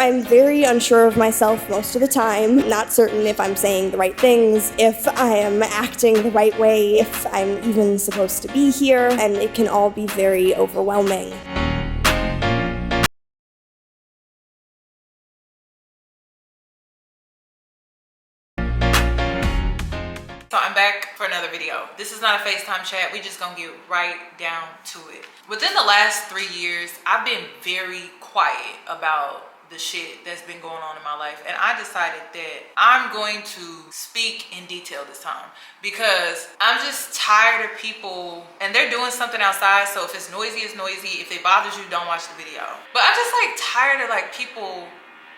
I'm very unsure of myself most of the time, not certain if I'm saying the right things, if I am acting the right way, if I'm even supposed to be here, and it can all be very overwhelming. So I'm back for another video. This is not a FaceTime chat. We just gonna get right down to it. Within the last 3 years, I've been very quiet about the shit that's been going on in my life, and I decided that I'm going to speak in detail this time because I'm just tired of people, and they're doing something outside, so if it's noisy, it's noisy. If it bothers you, don't watch the video. But I'm just like tired of like people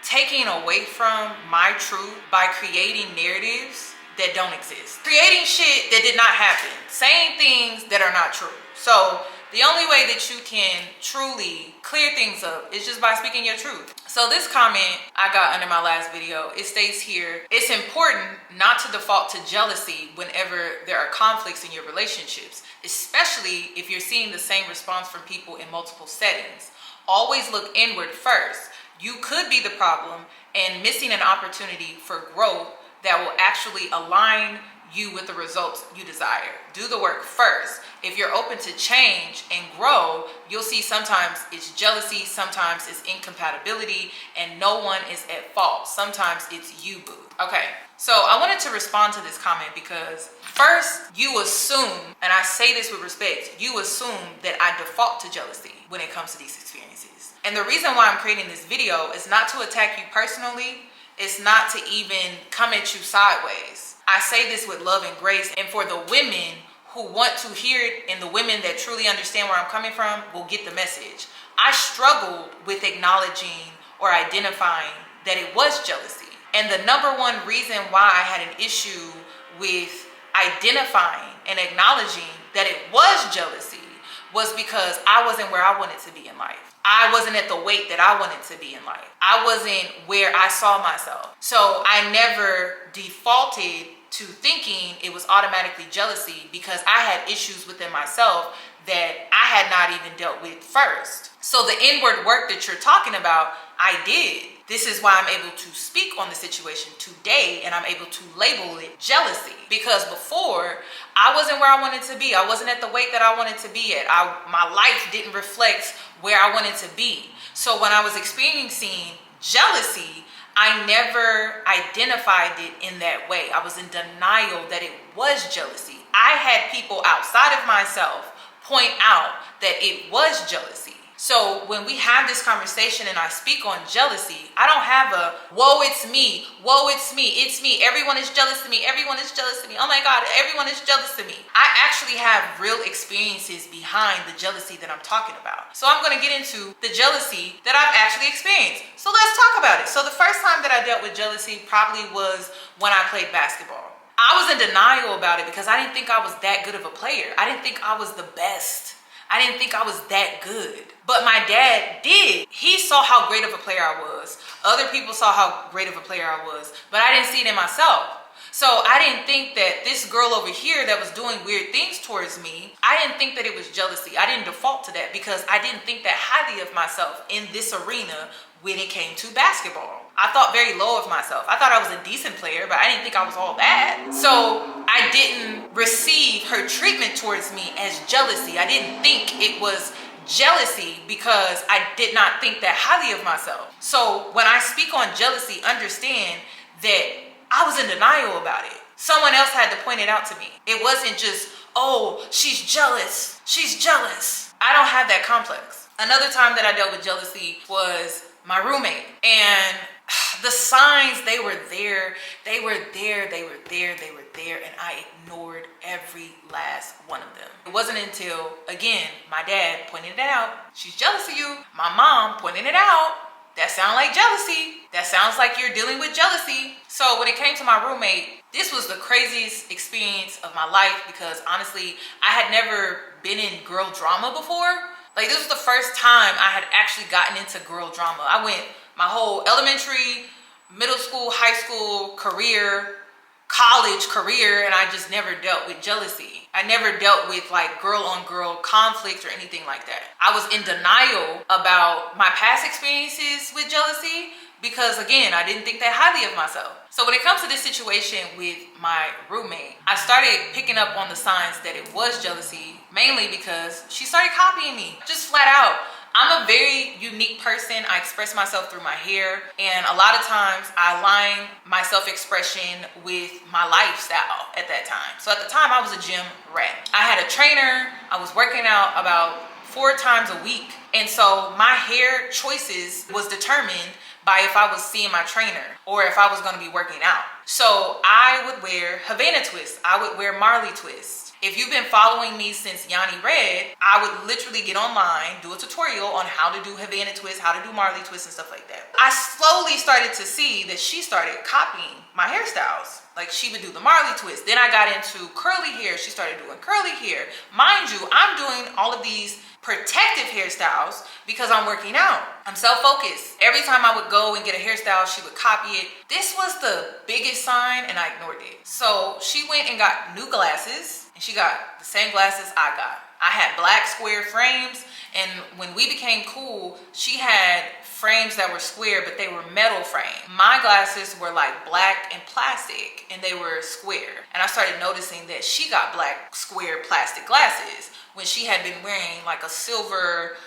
taking away from my truth by creating narratives that don't exist, creating shit that did not happen, saying things that are not true. So the only way that you can truly clear things up is just by speaking your truth. So this comment I got under my last video, it states here, it's important not to default to jealousy whenever there are conflicts in your relationships, especially if you're seeing the same response from people in multiple settings. Always look inward first. You could be the problem and missing an opportunity for growth that will actually align you with the results you desire. Do the work first. If you're open to change and grow, you'll see sometimes it's jealousy, sometimes it's incompatibility, and no one is at fault. Sometimes it's you, boo. Okay, so I wanted to respond to this comment because first, you assume, and I say this with respect, you assume that I default to jealousy when it comes to these experiences. And the reason why I'm creating this video is not to attack you personally. It's not to even come at you sideways. I say this with love and grace, and for the women who want to hear it and the women that truly understand where I'm coming from will get the message. I struggled with acknowledging or identifying that it was jealousy. And the number one reason why I had an issue with identifying and acknowledging that it was jealousy was because I wasn't where I wanted to be in life. I wasn't at the weight that I wanted to be in life. I wasn't where I saw myself. So I never defaulted to thinking it was automatically jealousy because I had issues within myself that I had not even dealt with first. So the inward work that you're talking about, I did. This is why I'm able to speak on the situation today, and I'm able to label it jealousy. Because before, I wasn't where I wanted to be. I wasn't at the weight that I wanted to be at. My life didn't reflect where I wanted to be. So when I was experiencing jealousy, I never identified it in that way. I was in denial that it was jealousy. I had people outside of myself point out that it was jealousy. So when we have this conversation and I speak on jealousy, I don't have a, woe, it's me, it's me, everyone is jealous of me, everyone is jealous of me, oh my God, everyone is jealous of me. I actually have real experiences behind the jealousy that I'm talking about. So I'm gonna get into the jealousy that I've actually experienced. So let's talk about it. So the first time that I dealt with jealousy probably was when I played basketball. I was in denial about it because I didn't think I was that good of a player. I didn't think I was the best. I didn't think I was that good. But my dad did. He saw how great of a player I was. Other people saw how great of a player I was, but I didn't see it in myself. So I didn't think that this girl over here that was doing weird things towards me, I didn't think that it was jealousy. I didn't default to that because I didn't think that highly of myself in this arena when it came to basketball. I thought very low of myself. I thought I was a decent player, but I didn't think I was all that. So I didn't receive her treatment towards me as jealousy. I didn't think it was jealousy because I did not think that highly of myself. So when I speak on jealousy, understand that I was in denial about it. Someone else had to point it out to me. It wasn't just, oh, she's jealous. She's jealous. I don't have that complex. Another time that I dealt with jealousy was my roommate. And the signs, they were there, and I ignored every last one of them. It wasn't until, again, my dad pointed it out. She's jealous of you. My mom pointed it out. That sounds like jealousy. That sounds like you're dealing with jealousy. So when it came to my roommate, this was the craziest experience of my life because honestly, I had never been in girl drama before. Like this was the first time I had actually gotten into girl drama. I went my whole elementary, middle school, high school, career, college career, and I just never dealt with jealousy. I never dealt with like girl on girl conflict or anything like that. I was in denial about my past experiences with jealousy because again, I didn't think that highly of myself. So when it comes to this situation with my roommate, I started picking up on the signs that it was jealousy, mainly because she started copying me, just flat out. I'm a very unique person. I express myself through my hair, and a lot of times I align my self-expression with my lifestyle at that time. So at the time, I was a gym rat. I had a trainer. I was working out about 4 times a week, and so my hair choices was determined by if I was seeing my trainer or if I was going to be working out. So I would wear Havana twists. I would wear Marley twists. If you've been following me since Yanni Red, I would literally get online, do a tutorial on how to do Havana twists, how to do Marley twists and stuff like that. I slowly started to see that she started copying my hairstyles. Like, she would do the Marley twist. Then I got into curly hair. She started doing curly hair. Mind you, I'm doing all of these protective hairstyles because I'm working out. I'm self-focused. Every time I would go and get a hairstyle, she would copy it. This was the biggest sign, and I ignored it. So she went and got new glasses, and she got the same glasses I got. I had black square frames, and when we became cool, she had frames that were square, but they were metal frame. My glasses were like black and plastic, and they were square. And I started noticing that she got black square plastic glasses when she had been wearing like a silver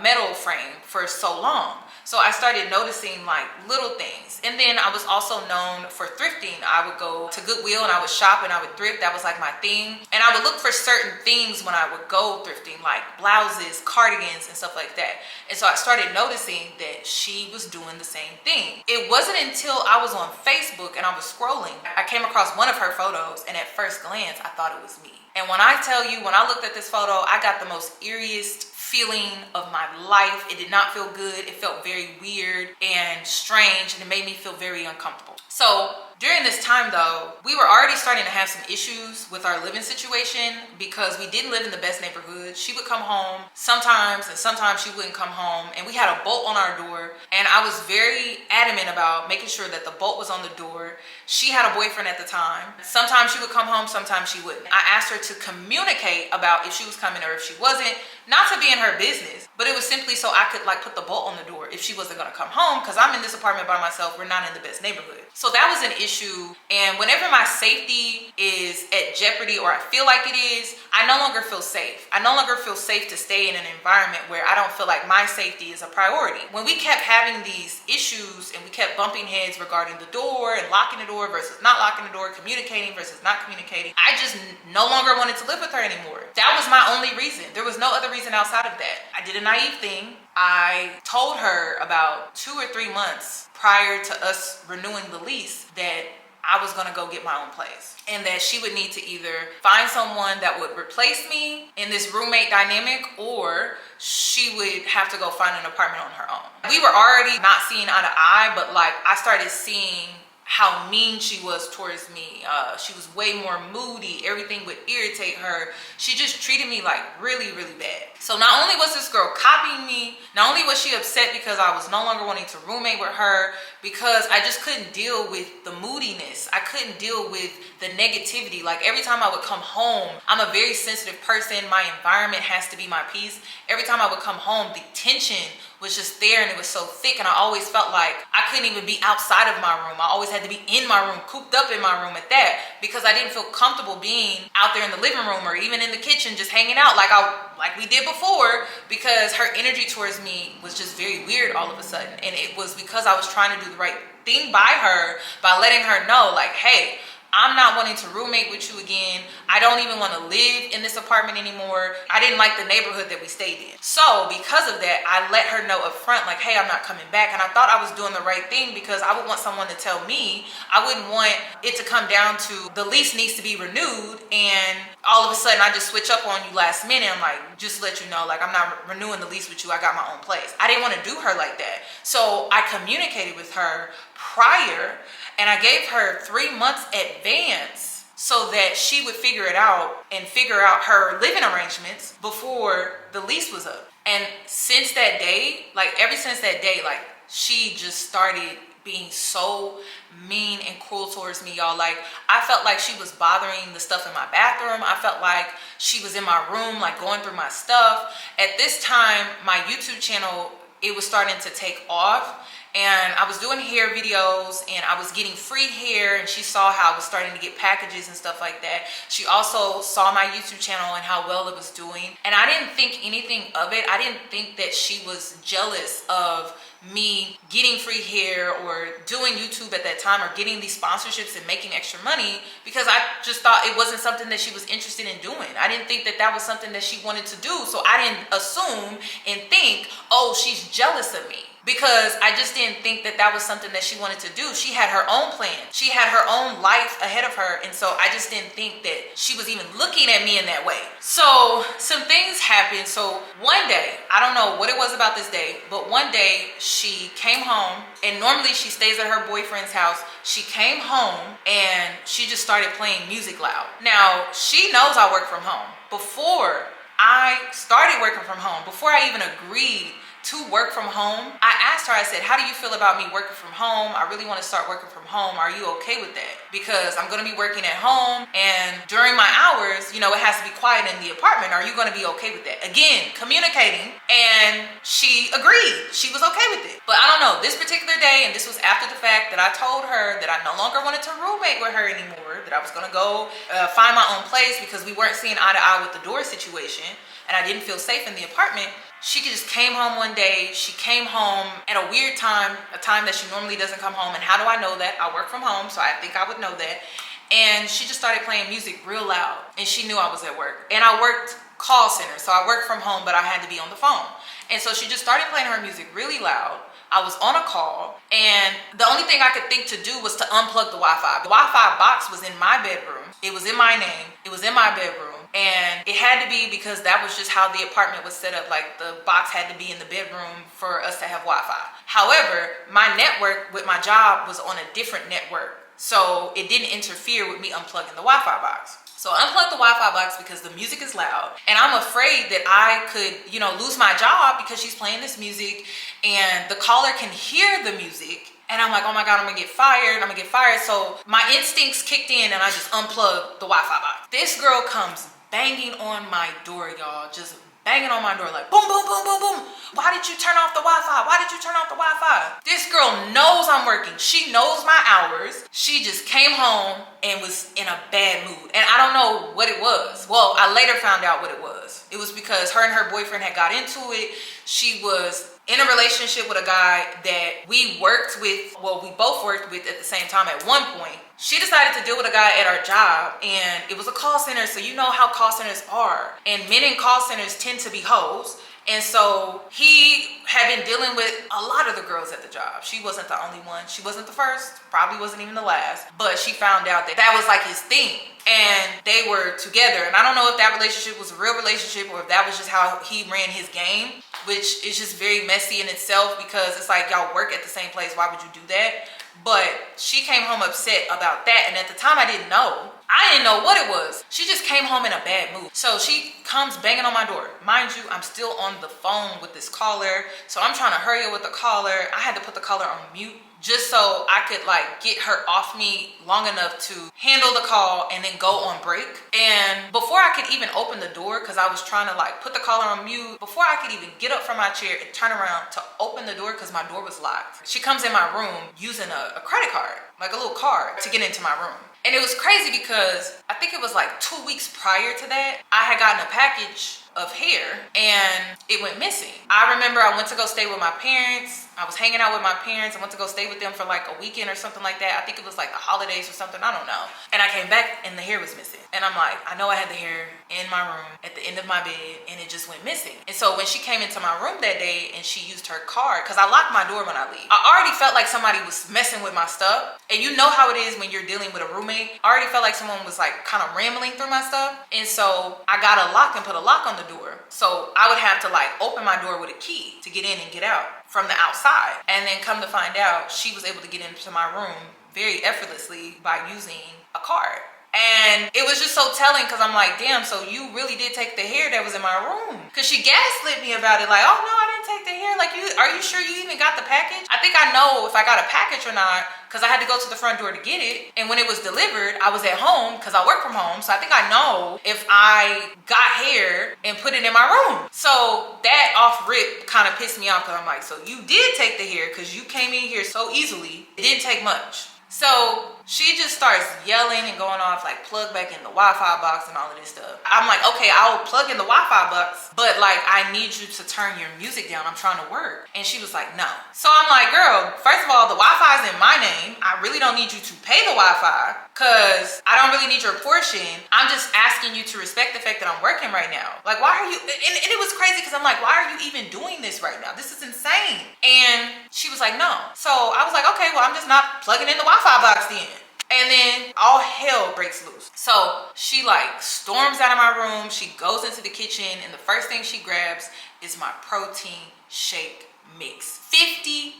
metal frame for so long. So I started noticing like little things. And then I was also known for thrifting. I would go to Goodwill and I would shop and I would thrift. That was like my thing. And I would look for certain things when I would go thrifting, like blouses, cardigans, and stuff like that. And so I started noticing that she was doing the same thing. It wasn't until I was on Facebook and I was scrolling, I came across one of her photos, and at first glance, I thought it was me. And when I tell you, when I looked at this photo, I got the most eeriest feeling of my life. It did not feel good. It felt very weird and strange, and it made me feel very uncomfortable. So during this time though, we were already starting to have some issues with our living situation because we didn't live in the best neighborhood. She would come home sometimes, and sometimes she wouldn't come home, and we had a bolt on our door, and I was very adamant about making sure that the bolt was on the door. She had a boyfriend at the time. Sometimes she would come home, sometimes she wouldn't. I asked her to communicate about if she was coming or if she wasn't, not to be in her business, but it was simply so I could like put the bolt on the door if she wasn't gonna come home, because I'm in this apartment by myself. We're not in the best neighborhood. So that was an issue. And whenever my safety is at jeopardy, or I feel like it is, I no longer feel safe. I no longer feel safe to stay in an environment where I don't feel like my safety is a priority. When we kept having these issues and we kept bumping heads regarding the door and locking the door versus not locking the door, communicating versus not communicating, I just no longer wanted to live with her anymore. That was my only reason. There was no other reason outside of that. I did a naive thing. I told her about 2 or 3 months prior to us renewing the lease that I was gonna go get my own place, and that she would need to either find someone that would replace me in this roommate dynamic, or she would have to go find an apartment on her own. We were already not seeing eye to eye, but like I started seeing how mean she was towards me. She was way more moody. Everything would irritate her. She just treated me like really, really bad. So not only was this girl copying me, not only was she upset because I was no longer wanting to roommate with her, because I just couldn't deal with the moodiness. I couldn't deal with the negativity. Like every time I would come home, I'm a very sensitive person. My environment has to be my peace. Every time I would come home, the tension was just there, and it was so thick, and I always felt like I couldn't even be outside of my room. I always had to be in my room, cooped up in my room at that, because I didn't feel comfortable being out there in the living room or even in the kitchen just hanging out like we did before, because her energy towards me was just very weird all of a sudden. And it was because I was trying to do the right thing by her, by letting her know like, hey, I'm not wanting to roommate with you again. I don't even want to live in this apartment anymore. I didn't like the neighborhood that we stayed in. So because of that, I let her know up front, like, hey, I'm not coming back. And I thought I was doing the right thing, because I would want someone to tell me. I wouldn't want it to come down to the lease needs to be renewed, and all of a sudden I just switch up on you last minute. I'm like, just let you know, like, I'm not renewing the lease with you. I got my own place. I didn't want to do her like that. So I communicated with her prior, and I gave her 3 months advance so that she would figure it out and figure out her living arrangements before the lease was up. And since that day, like ever since that day, like she just started being so mean and cruel towards me, y'all. Like I felt like she was bothering the stuff in my bathroom. I felt like she was in my room, like going through my stuff. At this time, my YouTube channel, it was starting to take off. And I was doing hair videos and I was getting free hair, and she saw how I was starting to get packages and stuff like that. She also saw my YouTube channel and how well it was doing. And I didn't think anything of it. I didn't think that she was jealous of me getting free hair or doing YouTube at that time or getting these sponsorships and making extra money, because I just thought it wasn't something that she was interested in doing. I didn't think that that was something that she wanted to do. So I didn't assume and think, oh, she's jealous of me, because I just didn't think that that was something that she wanted to do. She had her own plan. She had her own life ahead of her. And so I just didn't think that she was even looking at me in that way. So some things happened. So one day, I don't know what it was about this day, but one day she came home, and normally she stays at her boyfriend's house. She came home and she just started playing music loud. Now, she knows I work from home. Before I started working from home, before I even agreed to work from home, I asked her, I said, how do you feel about me working from home? I really want to start working from home. Are you okay with that? Because I'm going to be working at home, and during my hours, you know, it has to be quiet in the apartment. Are you going to be okay with that? Again, communicating, and she agreed. She was okay with it. But I don't know, this particular day, and this was after the fact that I told her that I no longer wanted to roommate with her anymore, that I was going to go find my own place because we weren't seeing eye to eye with the door situation, and I didn't feel safe in the apartment. She just came home one day. She came home at a weird time, a time that she normally doesn't come home. And how do I know that? I work from home, so I think I would know that. And she just started playing music real loud, and she knew I was at work. And I worked call center, so I worked from home, but I had to be on the phone. And so she just started playing her music really loud. I was on a call, and the only thing I could think to do was to unplug the Wi-Fi. The Wi-Fi box was in my bedroom. It was in my name. It was in my bedroom. And it had to be because that was just how the apartment was set up. Like, the box had to be in the bedroom for us to have Wi-Fi. However, my network with my job was on a different network, so it didn't interfere with me unplugging the Wi-Fi box. So I unplugged the Wi-Fi box because the music is loud, and I'm afraid that I could, you know, lose my job because she's playing this music and the caller can hear the music. And I'm like, oh my God, I'm gonna get fired. I'm gonna get fired. So my instincts kicked in, and I just unplugged the Wi-Fi box. This girl comes banging on my door, y'all, just banging on my door like boom, boom, boom, boom, boom. Why did you turn off the Wi-Fi? Why did you turn off the Wi-Fi? This girl knows I'm working. She knows my hours. She just came home and was in a bad mood. And I don't know what it was. Well, I later found out what it was. It was because her and her boyfriend had got into it. She was in a relationship with a guy that we worked with, well, we both worked with at the same time at one point. She decided to deal with a guy at our job, and it was a call center, so you know how call centers are. And men in call centers tend to be hoes. And so he had been dealing with a lot of the girls at the job. She wasn't the only one. She wasn't the first, probably wasn't even the last. But she found out that that was like his thing. And they were together. And I don't know if that relationship was a real relationship or if that was just how he ran his game, which is just very messy in itself, because it's like, y'all work at the same place. Why would you do that? But she came home upset about that. And at the time, I didn't know. I didn't know what it was. She just came home in a bad mood. So she comes banging on my door. Mind you, I'm still on the phone with this caller. So I'm trying to hurry up with the caller. I had to put the caller on mute just so I could like get her off me long enough to handle the call and then go on break. And before I could even open the door, because I was trying to like put the caller on mute, before I could even get up from my chair and turn around to open the door because my door was locked, she comes in my room using a credit card, like a little card, to get into my room. And it was crazy because I think it was like 2 weeks prior to that, I had gotten a package of hair and it went missing. I remember I went to go stay with my parents. I was hanging out with my parents. I went to go stay with them for like a weekend or something like that. I think it was like the holidays or something, I don't know. And I came back and the hair was missing. And I'm like, I know I had the hair in my room at the end of my bed and it just went missing. And so when she came into my room that day and she used her card, because I locked my door when I leave, I already felt like somebody was messing with my stuff. And you know how it is when you're dealing with a roommate. I already felt like someone was like kind of rambling through my stuff. And so I got a lock and put a lock on the door. So I would have to like open my door with a key to get in and get out from the outside. And then come to find out, she was able to get into my room very effortlessly by using a card. And it was just so telling because I'm like, damn, so you really did take the hair that was in my room. Because she gaslit me about it like, oh no, I didn't take the hair. Like, are you sure you even got the package? I think I know if I got a package or not because I had to go to the front door to get it. And when it was delivered, I was at home because I work from home. So I think I know if I got hair and put it in my room. So that off rip kind of pissed me off because I'm like, so you did take the hair because you came in here so easily. It didn't take much. So she just starts yelling and going off like plug back in the Wi-Fi box and all of this stuff. I'm like, okay, I'll plug in the Wi-Fi box, but like I need you to turn your music down. I'm trying to work. And she was like, no. So I'm like, girl, first of all, the Wi-Fi is in my name. I really don't need you to pay the Wi-Fi because I don't really need your portion. I'm just asking you to respect the fact that I'm working right now. Like, why are you, and it was crazy because I'm like, why are you even doing this right now? This is insane. And she was like, no. So I was like, okay, well, I'm just not plugging in the Wi-Fi box then. And then all hell breaks loose. So she like storms out of my room. She goes into the kitchen and the first thing she grabs is my protein shake mix. $50,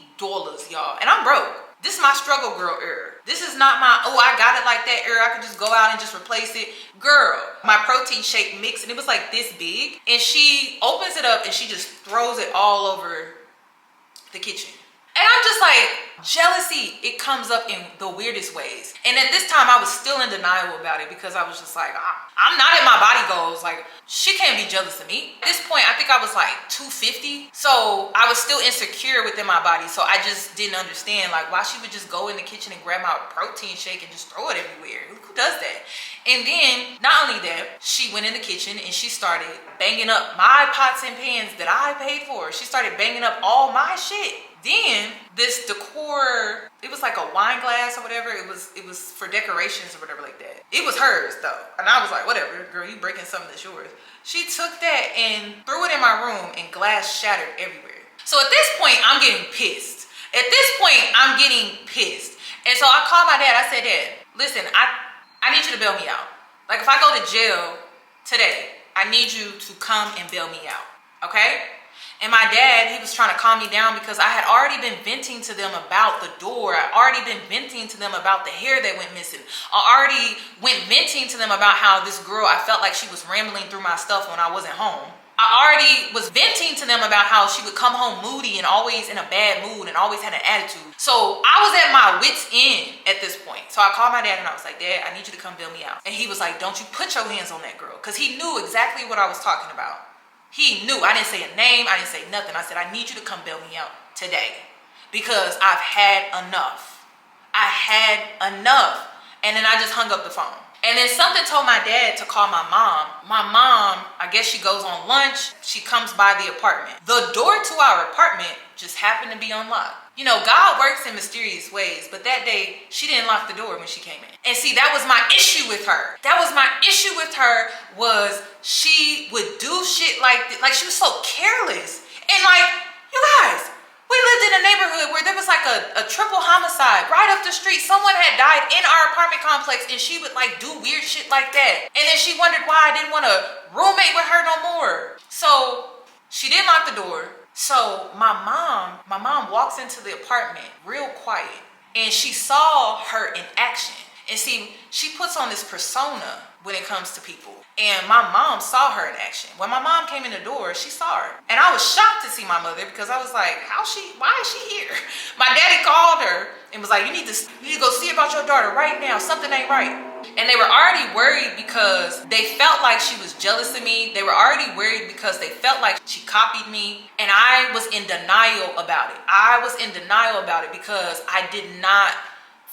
y'all. And I'm broke. This is my struggle girl era. This is not my, oh, I got it like that era. I could just go out and just replace it. Girl, my protein shake mix, and it was like this big. And she opens it up and she just throws it all over the kitchen. And I'm just like, jealousy, it comes up in the weirdest ways. And at this time, I was still in denial about it because I was just like, I'm not at my body goals. Like, she can't be jealous of me. At this point, I think I was like 250. So I was still insecure within my body. So I just didn't understand like why she would just go in the kitchen and grab my protein shake and just throw it everywhere. Who does that? And then, not only that, she went in the kitchen and she started banging up my pots and pans that I paid for. She started banging up all my shit. Then this decor, it was like a wine glass or whatever. It was for decorations or whatever like that. It was hers though. And I was like, whatever, girl, you breaking something that's yours. She took that and threw it in my room and glass shattered everywhere. So at this point, I'm getting pissed. And so I called my dad. I said, Dad, listen, I need you to bail me out. Like if I go to jail today, I need you to come and bail me out, okay? And my dad, he was trying to calm me down because I had already been venting to them about the door. I already been venting to them about the hair that went missing. I already went venting to them about how this girl, I felt like she was rambling through my stuff when I wasn't home. I already was venting to them about how she would come home moody and always in a bad mood and always had an attitude. So I was at my wit's end at this point. So I called my dad and I was like, Dad, I need you to come bail me out. And he was like, don't you put your hands on that girl. Because he knew exactly what I was talking about. He knew. I didn't say a name. I didn't say nothing. I said, I need you to come bail me out today because I've had enough. I had enough. And then I just hung up the phone. And then something told my dad to call my mom. My mom, I guess she goes on lunch. She comes by the apartment. The door to our apartment just happened to be unlocked. You know, God works in mysterious ways, but that day she didn't lock the door when she came in. And see, that was my issue with her. Was she would do shit like this. Like she was so careless. And like, you guys, we lived in a neighborhood where there was like a triple homicide right up the street. Someone had died in our apartment complex and she would like do weird shit like that. And then she wondered why I didn't want to roommate with her no more. So she didn't lock the door. So my mom walks into the apartment real quiet and she saw her in action. And see, she puts on this persona when it comes to people. And my mom saw her in action. When my mom came in the door, she saw her. And I was shocked to see my mother because I was like, why is she here? My daddy called her and was like, you need to go see about your daughter right now. Something ain't right. And they were already worried because they felt like she was jealous of me. They were already worried because they felt like she copied me. And I was in denial about it. Because I did not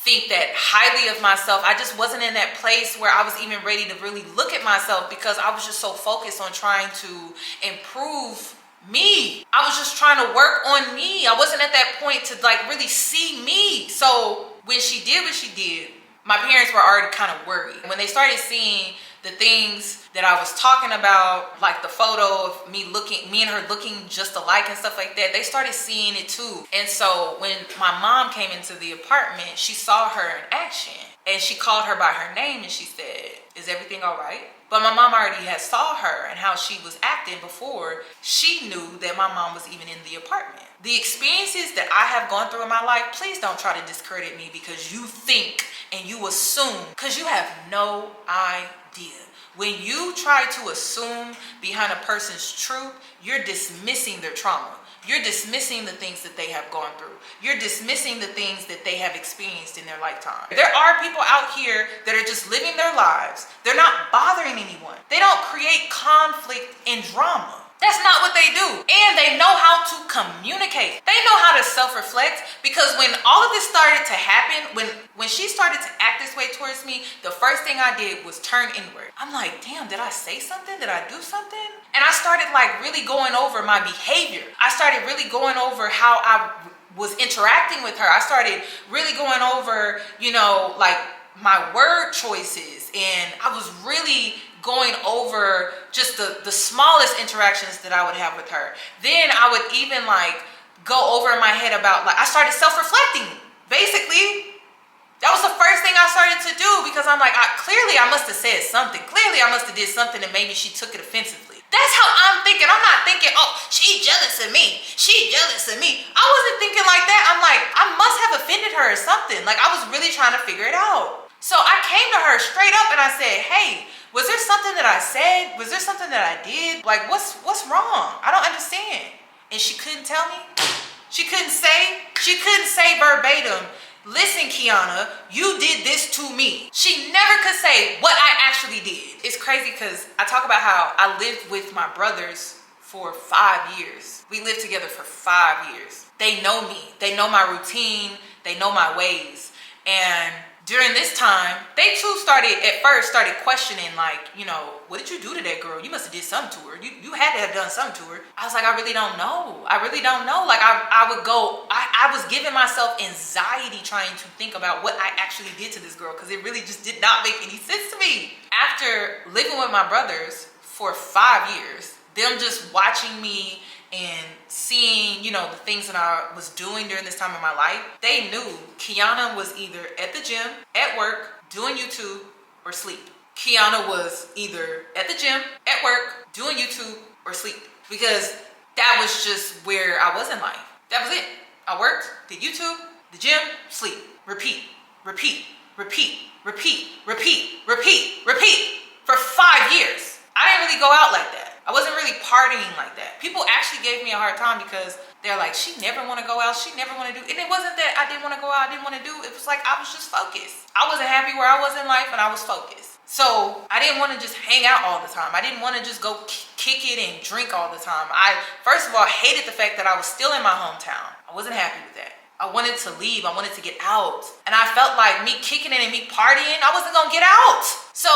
think that highly of myself. I just wasn't in that place where I was even ready to really look at myself because I was just so focused on trying to improve me. I was just trying to work on me. I wasn't at that point to like really see me. So when she did what she did, my parents were already kind of worried. When they started seeing the things that I was talking about, like the photo of me and her looking just alike and stuff like that, they started seeing it too. And so when my mom came into the apartment, she saw her in action and she called her by her name and she said, is everything all right? But my mom already had saw her and how she was acting before she knew that my mom was even in the apartment. The experiences that I have gone through in my life, please don't try to discredit me because you think and you assume, because you have no idea When you try to assume behind a person's truth, you're dismissing their trauma. You're dismissing the things that they have gone through. You're dismissing the things that they have experienced in their lifetime. There are people out here that are just living their lives. They're not bothering anyone. They don't create conflict and drama. That's not what they do. And they know how to communicate. They know how to self-reflect, because when all of this started to happen, when she started to act this way towards me, the first thing I did was turn inward. I'm like, damn, did I say something? Did I do something? And I started like really going over my behavior. I started really going over how I was interacting with her. I started really going over, like my word choices. And I was really going over just the smallest interactions that I would have with her. Then I would even like go over in my head about, like, I started self-reflecting. Basically, that was the first thing I started to do, because I'm like, clearly I must have said something. Clearly I must have did something and maybe she took it offensively. That's how I'm thinking. I'm not thinking, oh, she jealous of me. She jealous of me. I wasn't thinking like that. I'm like, I must have offended her or something. Like, I was really trying to figure it out. So I came to her straight up and I said, hey, was there something that I said? Was there something that I did? Like, what's wrong? I don't understand. And she couldn't tell me. She couldn't say verbatim, listen, Kiana, you did this to me. She never could say what I actually did. It's crazy because I talk about how I lived with my brothers for 5 years. We lived together for 5 years. They know me. They know my routine. They know my ways. And during this time, they too started questioning, like, what did you do to that girl? You must have did something to her. You had to have done something to her. I was like, I really don't know. Like, I was giving myself anxiety trying to think about what I actually did to this girl, because it really just did not make any sense to me. After living with my brothers for 5 years, them just watching me and seeing, the things that I was doing during this time of my life, they knew Kiana was either at the gym, at work, doing YouTube, or sleep. Kiana was either at the gym, at work, doing YouTube, or sleep. Because that was just where I was in life. That was it. I worked, did YouTube, the gym, sleep, repeat, repeat, repeat, repeat, repeat, repeat, repeat for 5 years. I didn't really go out like that. I wasn't really partying like that. People actually gave me a hard time because they're like, she never want to go out. She never want to do. And it wasn't that I didn't want to go out. I didn't want to do. It was like I was just focused. I wasn't happy where I was in life and I was focused. So I didn't want to just hang out all the time. I didn't want to just go kick it and drink all the time. I, first of all, hated the fact that I was still in my hometown. I wasn't happy with that. I wanted to leave. I wanted to get out. And I felt like me kicking it and me partying, I wasn't going to get out. So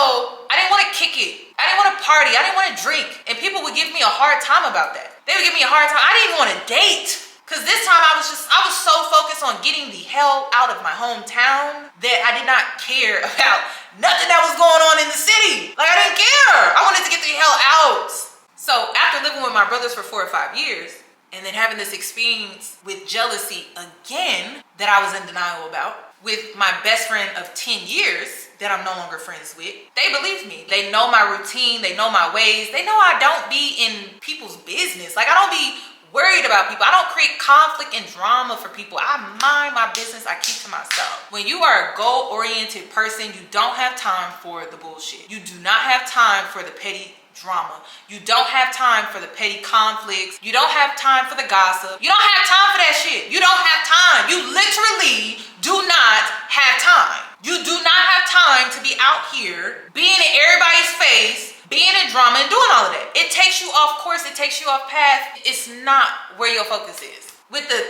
I didn't want to kick it. I didn't want to party. I didn't want to drink. And people would give me a hard time about that. They would give me a hard time. I didn't even want to date. Because this time I was so focused on getting the hell out of my hometown that I did not care about nothing that was going on in the city. Like, I didn't care. I wanted to get the hell out. So after living with my brothers for 4 or 5 years, and then having this experience with jealousy again that I was in denial about, with my best friend of 10 years that I'm no longer friends with, they believe me. They know my routine. They know my ways. They know I don't be in people's business. Like, I don't be worried about people. I don't create conflict and drama for people. I mind my business. I keep to myself. When you are a goal-oriented person, you don't have time for the bullshit. You do not have time for the petty drama. You don't have time for the petty conflicts. You don't have time for the gossip. You don't have time for that shit. You don't have time. You literally do not have time. You do not have time to be out here being in everybody's face, being in drama and doing all of that. It takes you off course. It takes you off path. It's not where your focus is. With the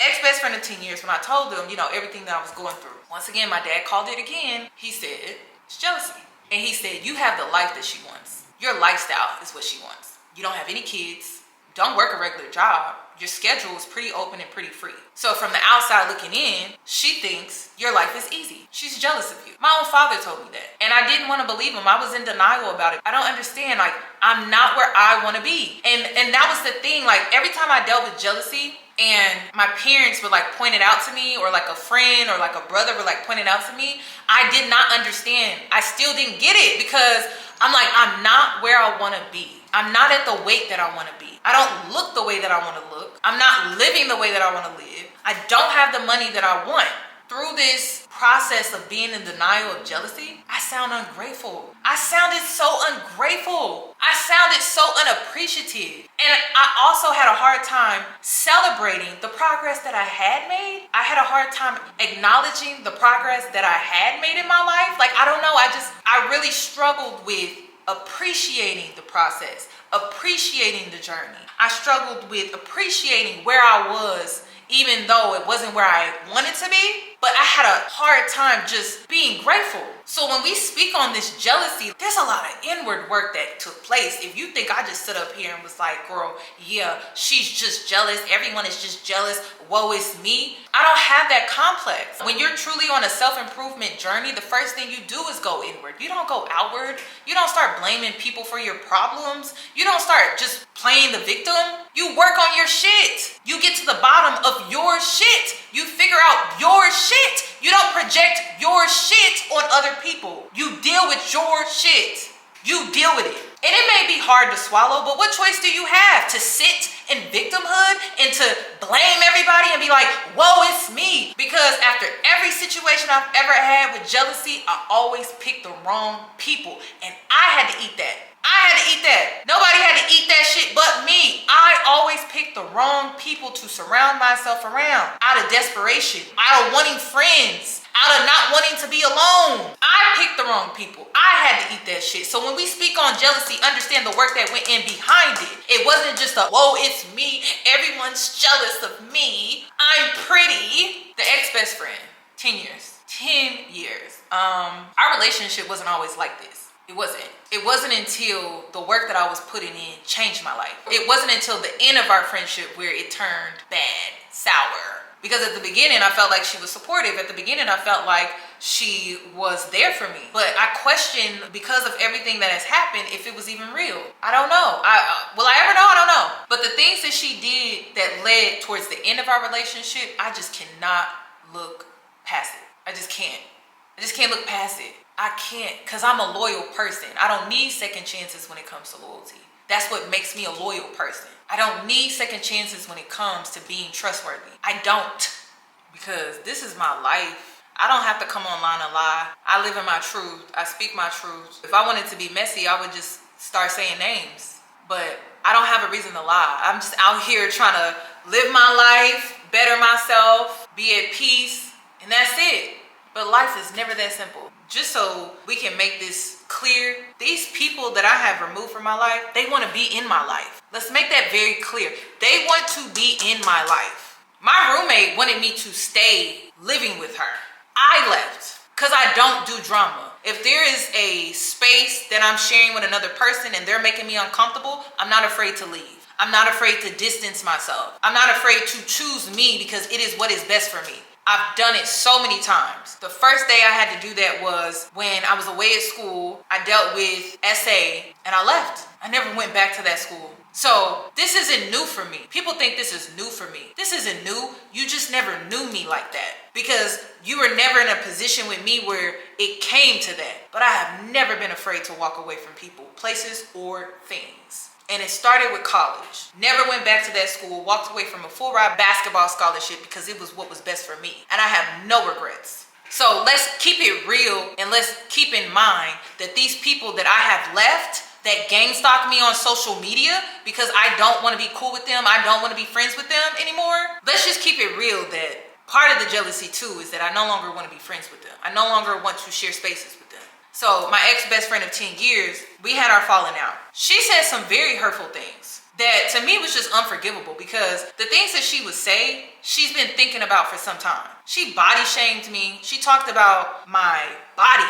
ex-best friend of 10 years, when I told them, everything that I was going through, once again, my dad called it again. He said, it's jealousy. And he said, you have the life that she wants. Your lifestyle is what she wants. You don't have any kids. Don't work a regular job. Your schedule is pretty open and pretty free. So from the outside looking in, she thinks your life is easy. She's jealous of you. My own father told me that. And I didn't want to believe him. I was in denial about it. I don't understand. Like, I'm not where I want to be. And that was the thing. Like, every time I dealt with jealousy, and my parents would like point it out to me, or like a friend or like a brother would like point it out to me, I did not understand. I still didn't get it, because I'm like, I'm not where I want to be. I'm not at the weight that I want to be. I don't look the way that I want to look. I'm not living the way that I want to live. I don't have the money that I want. Through this process of being in denial of jealousy, I sound ungrateful. I sounded so ungrateful. I sounded so unappreciative. And I also had a hard time celebrating the progress that I had made. I had a hard time acknowledging the progress that I had made in my life. Like, I don't know, I really struggled with appreciating the process, appreciating the journey. I struggled with appreciating where I was, even though it wasn't where I wanted to be. But I had a hard time just being grateful. So when we speak on this jealousy, there's a lot of inward work that took place. If you think I just stood up here and was like, girl, yeah, she's just jealous. Everyone is just jealous. Woe is me. I don't have that complex. When you're truly on a self-improvement journey, the first thing you do is go inward. You don't go outward. You don't start blaming people for your problems. You don't start just playing the victim. You work on your shit. You get to the bottom of your shit. You figure out your shit. You don't project your shit on other people. You deal with your shit. You deal with it. And it may be hard to swallow, but what choice do you have? To sit in victimhood and to blame everybody and be like, woe, it's me? Because after every situation I've ever had with jealousy, I always pick the wrong people. And I had to eat that. I had to eat that. Nobody had to eat that shit but me. I always picked the wrong people to surround myself around out of desperation, out of wanting friends, out of not wanting to be alone. I picked the wrong people. I had to eat that shit. So when we speak on jealousy, understand the work that went in behind it. It wasn't just a, whoa, it's me. Everyone's jealous of me. I'm pretty. The ex-best friend, 10 years. 10 years. Our relationship wasn't always like this. It wasn't. It wasn't until the work that I was putting in changed my life. It wasn't until the end of our friendship where it turned bad, sour. Because at the beginning, I felt like she was supportive. At the beginning, I felt like she was there for me. But I questioned, because of everything that has happened, if it was even real. I don't know. Will I ever know? I don't know. But the things that she did that led towards the end of our relationship, I just cannot look past it. I just can't. I just can't look past it. I can't, because I'm a loyal person. I don't need second chances when it comes to loyalty. That's what makes me a loyal person. I don't need second chances when it comes to being trustworthy. I don't, because this is my life. I don't have to come online and lie. I live in my truth. I speak my truth. If I wanted to be messy, I would just start saying names. But I don't have a reason to lie. I'm just out here trying to live my life, better myself, be at peace, and that's it. But life is never that simple. Just so we can make this clear, these people that I have removed from my life, they want to be in my life. Let's make that very clear. They want to be in my life. My roommate wanted me to stay living with her. I left because I don't do drama. If there is a space that I'm sharing with another person and they're making me uncomfortable, I'm not afraid to leave. I'm not afraid to distance myself. I'm not afraid to choose me because it is what is best for me. I've done it so many times. The first day I had to do that was when I was away at school. I dealt with SA and I left. I never went back to that school. So this isn't new for me. People think this is new for me. This isn't new. You just never knew me like that because you were never in a position with me where it came to that. But I have never been afraid to walk away from people, places, or things. And it started with college. Never went back to that school, walked away from a full ride basketball scholarship because it was what was best for me. And I have no regrets. So let's keep it real and let's keep in mind that these people that I have left that gang stalk me on social media because I don't want to be cool with them, I don't want to be friends with them anymore. Let's just keep it real that part of the jealousy too is that I no longer want to be friends with them. I no longer want to share spaces with them. So my ex-best friend of 10 years, we had our falling out. She said some very hurtful things that to me was just unforgivable because the things that she would say, she's been thinking about for some time. She body shamed me. She talked about my body.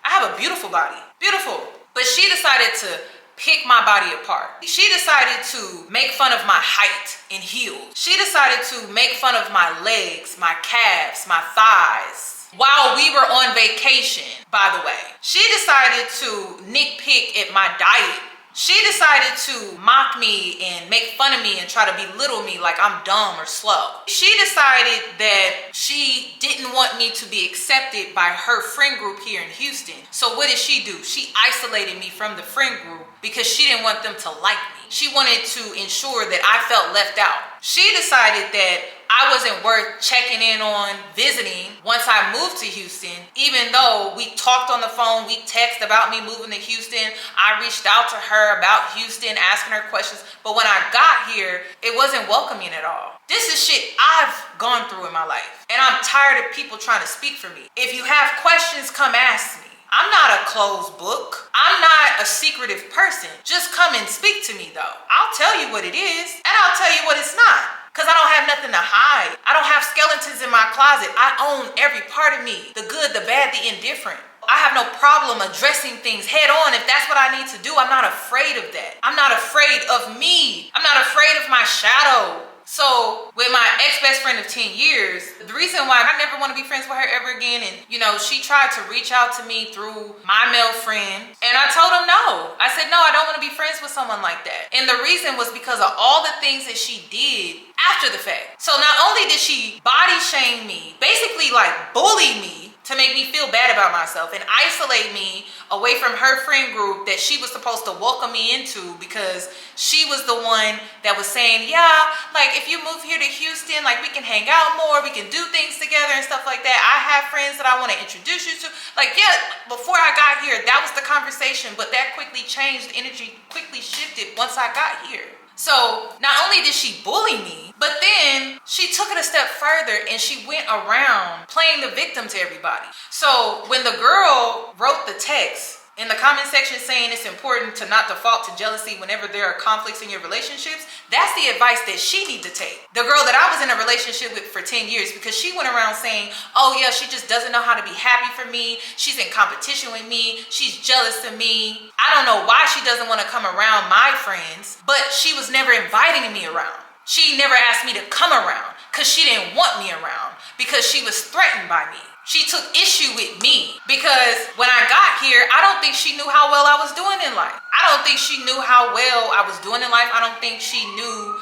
I have a beautiful body, beautiful. But she decided to pick my body apart. She decided to make fun of my height in heels. She decided to make fun of my legs, my calves, my thighs. While we were on vacation, by the way, she decided to nitpick at my diet. She decided to mock me and make fun of me and try to belittle me like I'm dumb or slow. She decided that she didn't want me to be accepted by her friend group here in Houston. So what did she do? She isolated me from the friend group because she didn't want them to like me. She wanted to ensure that I felt left out. She decided that I wasn't worth checking in on, visiting once I moved to Houston. Even though we talked on the phone, we texted about me moving to Houston. I reached out to her about Houston, asking her questions. But when I got here, it wasn't welcoming at all. This is shit I've gone through in my life. And I'm tired of people trying to speak for me. If you have questions, come ask me. I'm not a closed book. I'm not a secretive person. Just come and speak to me though. I'll tell you what it is and I'll tell you what it's not. Because I don't have nothing to hide. I don't have skeletons in my closet. I own every part of me. The good, the bad, the indifferent. I have no problem addressing things head on if that's what I need to do. I'm not afraid of that. I'm not afraid of me. I'm not afraid of my shadow. So with my ex-best friend of 10 years, the reason why I never want to be friends with her ever again, and she tried to reach out to me through my male friend, and I told him no. I said, no, I don't want to be friends with someone like that. And the reason was because of all the things that she did after the fact. So not only did she body shame me, basically like bully me to make me feel bad about myself and isolate me away from her friend group that she was supposed to welcome me into, because she was the one that was saying, yeah, like if you move here to Houston, like we can hang out more, we can do things together and stuff like that. I have friends that I want to introduce you to. Like, yeah, before I got here, that was the conversation, but that quickly changed. The energy quickly shifted once I got here. So not only did she bully me, but then she took it a step further and she went around playing the victim to everybody. So when the girl wrote the text in the comment section saying it's important to not default to jealousy whenever there are conflicts in your relationships, that's the advice that she needs to take. The girl that I was in a relationship with for 10 years, because she went around saying, oh yeah, she just doesn't know how to be happy for me. She's in competition with me. She's jealous of me. I don't know why she doesn't want to come around my friends, but she was never inviting me around. She never asked me to come around because she didn't want me around, because she was threatened by me. She took issue with me because when I got here, I don't think she knew how well I was doing in life. I don't think she knew how well I was doing in life. I don't think she knew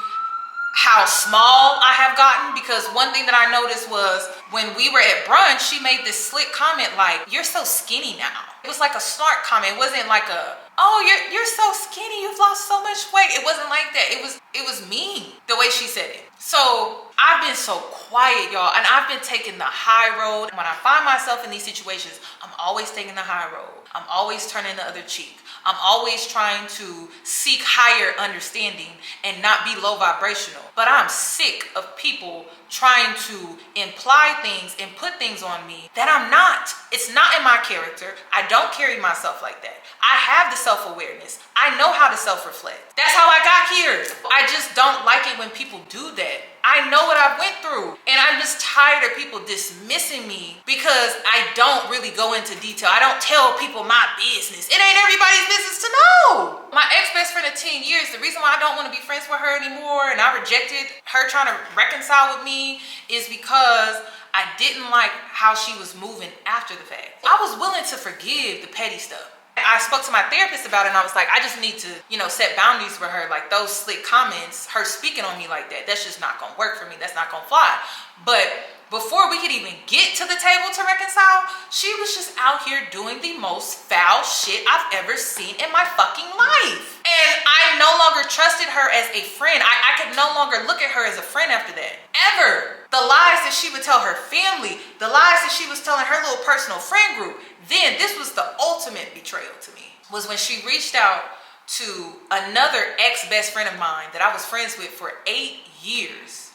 how small I have gotten, because one thing that I noticed was when we were at brunch, she made this slick comment like, you're so skinny now. It was like a snark comment. It wasn't like a, oh, you're so skinny, you've lost so much weight. It wasn't like that. It was mean the way she said it. So I've been so quiet, y'all, and I've been taking the high road. When I find myself in these situations, I'm always taking the high road. I'm always turning the other cheek. I'm always trying to seek higher understanding and not be low vibrational. But I'm sick of people trying to imply things and put things on me that I'm not. It's not in my character. I don't carry myself like that. I have the self-awareness. I know how to self-reflect. That's how I got here. I just don't like it when people do that. I know what I went through, and I'm just tired of people dismissing me because I don't really go into detail. I don't tell people my business. It ain't everybody's business to know. My ex-best friend of 10 years, the reason why I don't want to be friends with her anymore and I rejected her trying to reconcile with me is because I didn't like how she was moving after the fact. I was willing to forgive the petty stuff. I spoke to my therapist about it and I was like, I just need to, set boundaries for her. Like those slick comments, her speaking on me like that, that's just not gonna work for me. That's not gonna fly. But before we could even get to the table to reconcile, she was just out here doing the most foul shit I've ever seen in my fucking life. And I no longer trusted her as a friend. I could no longer look at her as a friend after that. Ever. The lies that she would tell her family, the lies that she was telling her little personal friend group, then this was the ultimate betrayal to me, was when she reached out to another ex-best friend of mine that I was friends with for 8 years.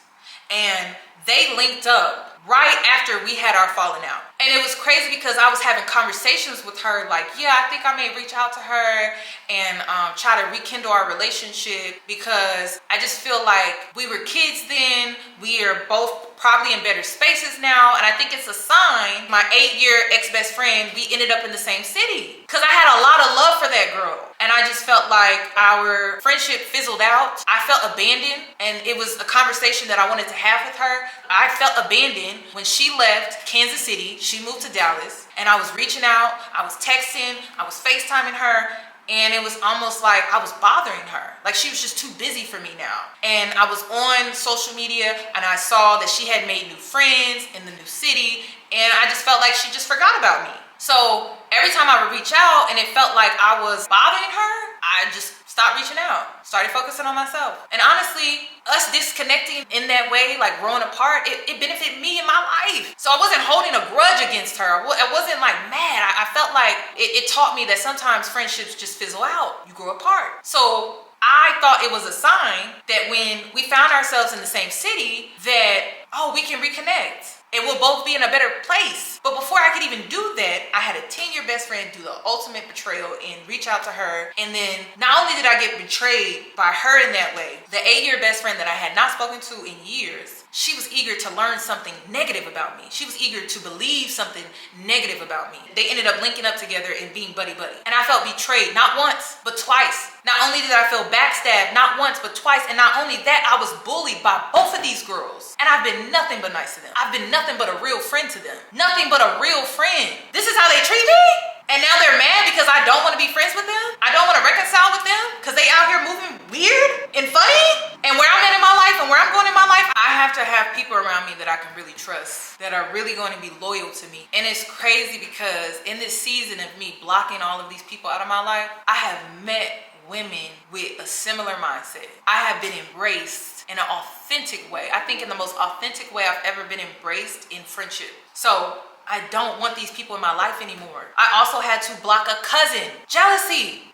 And they linked up right after we had our falling out. And it was crazy because I was having conversations with her like, yeah, I think I may reach out to her and try to rekindle our relationship, because I just feel like we were kids then. We are both probably in better spaces now. And I think it's a sign. My 8-year ex-best friend, we ended up in the same city because I had a lot of love for that girl. And I just felt like our friendship fizzled out. I felt abandoned, and it was a conversation that I wanted to have with her. I felt abandoned when she left Kansas City. She moved to Dallas, and I was reaching out, I was texting, I was FaceTiming her, and it was almost like I was bothering her. Like she was just too busy for me now. And I was on social media, and I saw that she had made new friends in the new city, and I just felt like she just forgot about me. So every time I would reach out and it felt like I was bothering her, I just stopped reaching out, started focusing on myself. And honestly, us disconnecting in that way, like growing apart, it benefited me in my life. So I wasn't holding a grudge against her. I wasn't like mad. I felt like it taught me that sometimes friendships just fizzle out. You grow apart. So I thought it was a sign that when we found ourselves in the same city that, oh, we can reconnect and we'll both be in a better place. But before I could even do that, I had a 10-year best friend do the ultimate betrayal and reach out to her. And then not only did I get betrayed by her in that way, the 8-year best friend that I had not spoken to in years, she was eager to learn something negative about me. She was eager to believe something negative about me. They ended up linking up together and being buddy-buddy. And I felt betrayed, not once, but twice. Not only did I feel backstabbed, not once, but twice. And not only that, I was bullied by both of these girls. And I've been nothing but nice to them. I've been nothing but a real friend to them. Nothing but a real friend. This is how they treat me? And now they're mad because I don't want to be friends with them? I don't want to reconcile with them because they out here moving weird and funny? And where I'm at in my life and where I'm going in my life, I have to have people around me that I can really trust, that are really going to be loyal to me. And it's crazy because in this season of me blocking all of these people out of my life, I have met women with a similar mindset. I have been embraced in an authentic way. I think in the most authentic way I've ever been embraced in friendship. So I don't want these people in my life anymore. I also had to block a cousin. Jealousy.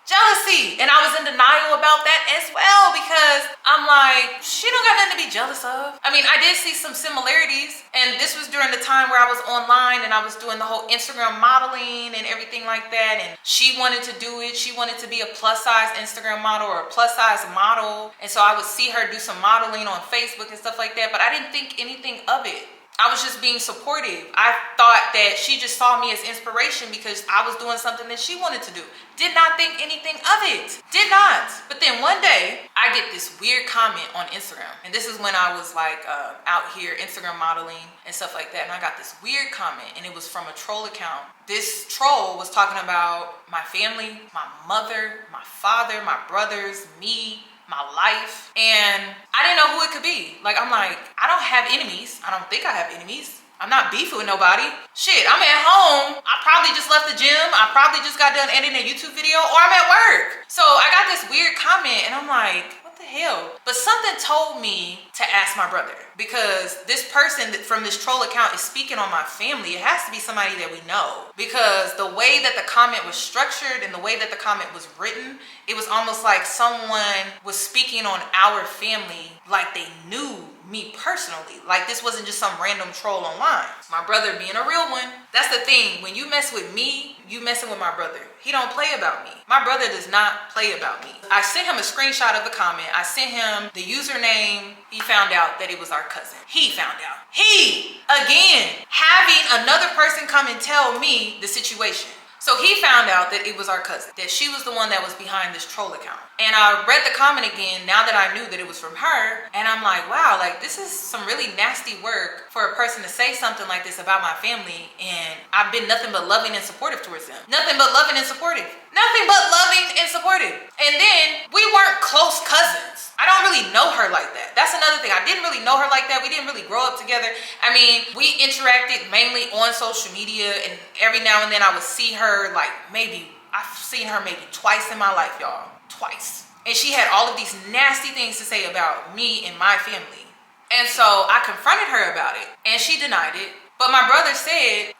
And I was in denial about that as well because I'm like, she don't got nothing to be jealous of. I mean, I did see some similarities, and this was during the time where I was online and I was doing the whole Instagram modeling and everything like that, and she wanted to do it. She wanted to be a plus size Instagram model or a plus size model, and so I would see her do some modeling on Facebook and stuff like that, but I didn't think anything of it. I was just being supportive. I thought that she just saw me as inspiration because I was doing something that she wanted to do. Did not think anything of it. Did not. But then one day, I get this weird comment on Instagram. And this is when I was like out here Instagram modeling and stuff like that. And I got this weird comment, and it was from a troll account. This troll was talking about my family, my mother, my father, my brothers, me, my life, and I didn't know who it could be. Like, I'm like, I don't have enemies. I don't think I have enemies. I'm not beefing with nobody. Shit, I'm at home. I probably just left the gym. I probably just got done editing a YouTube video, or I'm at work. So I got this weird comment, and I'm like, what the hell? But something told me to ask my brother, because this person from this troll account is speaking on my family. It has to be somebody that we know, because the way that the comment was structured and the way that the comment was written, it was almost like someone was speaking on our family like they knew me personally. Like this wasn't just some random troll online. My brother being a real one. That's the thing. When you mess with me, you messing with my brother. He don't play about me. My brother does not play about me. I sent him a screenshot of the comment. I sent him the username. He found out that it was our cousin. He found out. He, again, having another person come and tell me the situation. So he found out that it was our cousin, that she was the one that was behind this troll account. And I read the comment again now that I knew that it was from her. And I'm like, wow, like this is some really nasty work for a person to say something like this about my family. And I've been nothing but loving and supportive towards them. Nothing but loving and supportive. Nothing but loving and supportive. And then we weren't close cousins. I don't really know her like that. That's another thing. I didn't really know her like that. We didn't really grow up together. I mean, we interacted mainly on social media, and every now and then I would see her like I've seen her maybe twice in my life, y'all. Twice. And she had all of these nasty things to say about me and my family. And so I confronted her about it, and she denied it. But my brother said,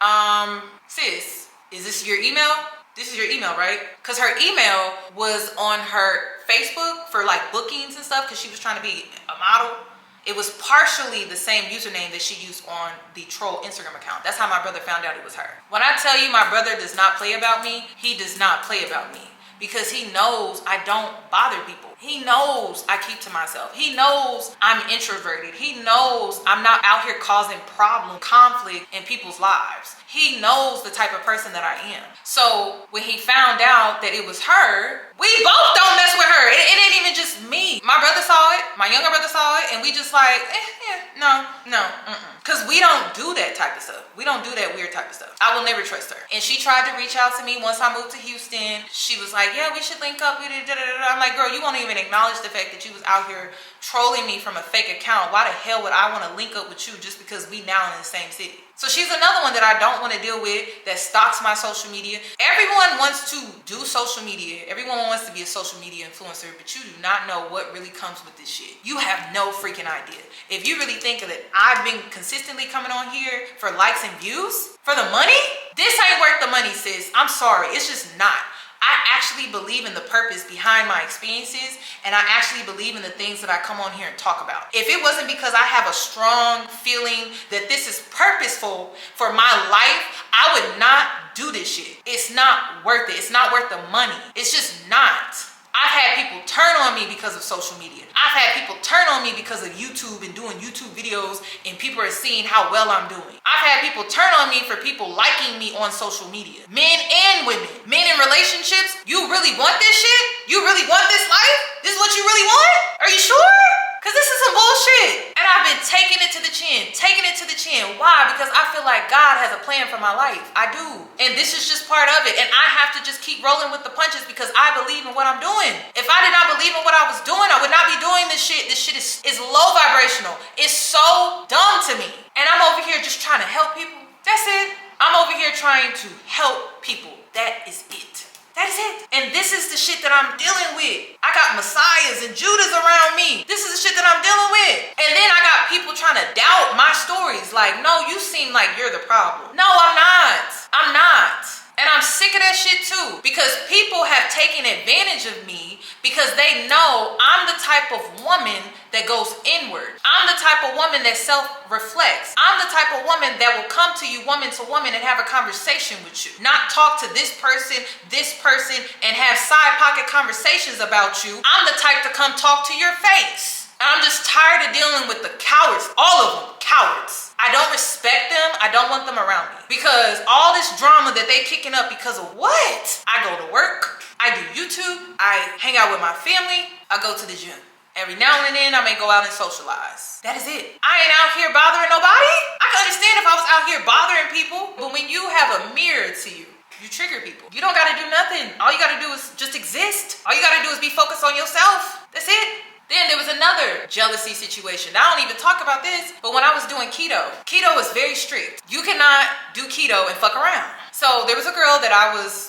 sis, is this your email? This is your email, right? Because her email was on her Facebook for like bookings and stuff, because she was trying to be a model. It was partially the same username that she used on the troll Instagram account. That's how my brother found out it was her. When I tell you my brother does not play about me, he does not play about me. Because he knows I don't bother people. He knows I keep to myself. He knows I'm introverted. He knows I'm not out here causing problem, conflict in people's lives. He knows the type of person that I am. So when he found out that it was her, we both don't mess with her. It ain't even just me. My brother saw it. My younger brother saw it. And we just like, no. Because we don't do that type of stuff. We don't do that weird type of stuff. I will never trust her. And she tried to reach out to me once I moved to Houston. She was like, like, yeah, we should link up. I'm like, girl, you won't even acknowledge the fact that you was out here trolling me from a fake account. Why the hell would I want to link up with you just because we now in the same city? So she's another one that I don't want to deal with, that stalks my social media. Everyone wants to do social media. Everyone wants to be a social media influencer, but you do not know what really comes with this shit. You have no freaking idea. If you really think that I've been consistently coming on here for likes and views, for the money, this ain't worth the money, sis. I'm sorry, it's just not. I actually believe in the purpose behind my experiences, and I actually believe in the things that I come on here and talk about. If it wasn't because I have a strong feeling that this is purposeful for my life, I would not do this shit. It's not worth it. It's not worth the money. It's just not. I've had people turn on me because of social media. I've had people turn on me because of YouTube and doing YouTube videos, and people are seeing how well I'm doing. I've had people turn on me for people liking me on social media. Men and women. Men in relationships, you really want this shit? You really want this life? This is what you really want? Are you sure? Because this is some bullshit. And I've been taking it to the chin, taking it to the chin. Why? Because I feel like God has a plan for my life. I do. And this is just part of it. And I have to just keep rolling with the punches because I believe in what I'm doing. If I did not believe in what I was doing, I would not be doing this shit. This shit is low vibrational. It's so dumb to me. And I'm over here just trying to help people. That's it. I'm over here trying to help people. That is it. That is it. And this is the shit that I'm dealing with. I got messiahs and Judas around me. This is the shit that I'm dealing with. And then I got people trying to doubt my stories. Like, no, you seem like you're the problem. No, I'm not. I'm not. And I'm sick of that shit too, because people have taken advantage of me because they know I'm the type of woman that goes inward. I'm the type of woman that self-reflects. I'm the type of woman that will come to you woman to woman and have a conversation with you. Not talk to this person, and have side pocket conversations about you. I'm the type to come talk to your face. And I'm just tired of dealing with the cowards, all of them, cowards. I don't respect them. I don't want them around me because all this drama that they kicking up because of what? I go to work, I do YouTube, I hang out with my family, I go to the gym. Every now and then I may go out and socialize. That is it. I ain't out here bothering nobody. I can understand if I was out here bothering people, but when you have a mirror to you, you trigger people. You don't gotta do nothing. All you gotta do is just exist. All you gotta do is be focused on yourself. That's it. Then there was another jealousy situation. I don't even talk about this, but when I was doing keto was very strict. You cannot do keto and fuck around. So there was a girl that